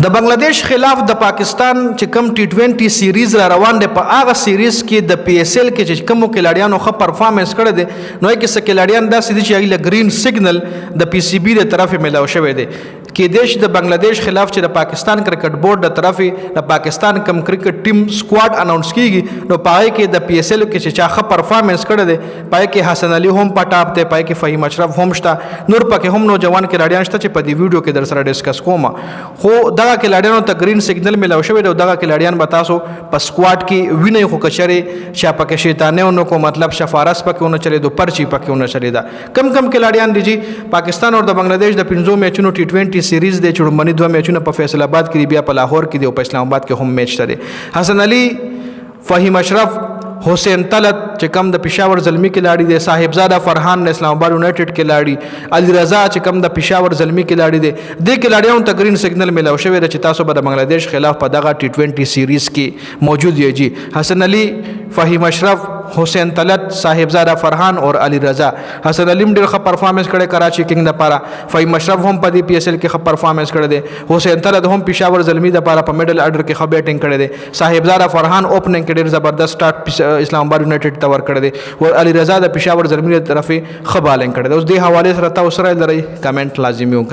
د بنگلاديش خلاف د پاکستان چې کم टी20 سیریز را روان دی په هغه سیریز کې د PSL کې چې کوم کلاډیانو ښه پرفارمنس کړی دی نو کې څه کلاډیان داسې دي چې هغه گرین سیګنل د PCB د طرفه ملاو شوی دی کې دیش د بنگلاديش خلاف چې د پاکستان کرکټ بورډ د طرفه د پاکستان کم کرکټ ټیم سکواډ اناونس کیږي نو پای کې د PSL کې چې چا ښه پرفارمنس کړی دی پای کې حسن علي هم پټاپ دی پای کې فهیم اشرف هم شته نور پکې هم نوجوان کلاډیان شته چې په دې ویډیو کې در سره ډیسکس کوم خو دغه کلاډیانو ته گرین سیګنل ملاو شوی دی دغه کلاډیان به تاسو په سکواډ کې وینئ خو کچره چې پکې شیطانونه کو مطلب شفارس پکې ونه چلی دو پرچی پکې ونه چلی دا کم کلاډیان دي چې پاکستان او د بنگلاديش د 5 میچونو टी20 سیریز دی چې منی 2 میچونه په فیصل آباد کې بیا په لاهور کې دی او په اسلام آباد کې هم میچ شته حسن علي فهیم اشرف حسین طلعت چې کم د پېښور زلمی کلاړي دی صاحبزاده فرحان اسلام آباد یونایټډ کلاړي علي رضا چې کم د پېښور زلمی کلاړي دی د کلاړیانو ته گرین سیګنل ملاو شوی دی چې تاسو به د بنگلاديش خلاف په دغه टी20 سیریز کې موجود یی جی حسن علي فهیم اشرف حسین طلعت صاحبزاده فرحان اور علي رضا حسن علي ډېر ښه پرفارمنس کړی کراچي کینګ لپاره فهیم اشرف هم په دې PSL کې ښه پرفارمنس کړی دی حسین طلعت هم پېښور زلمی لپاره په میډل اډر کې ښه بیټینګ کړی دی صاحبزاده فرحان اوپننګ کې ډېر زبردست سٹارټ اسلام آباد یونایټډ ته ورکړی دی او علي رضا د پېښور زلمی طرفه ښه بالینګ کړی دی اوس دې حواله سره تاسو سره لري کمنټ لازمي وکړئ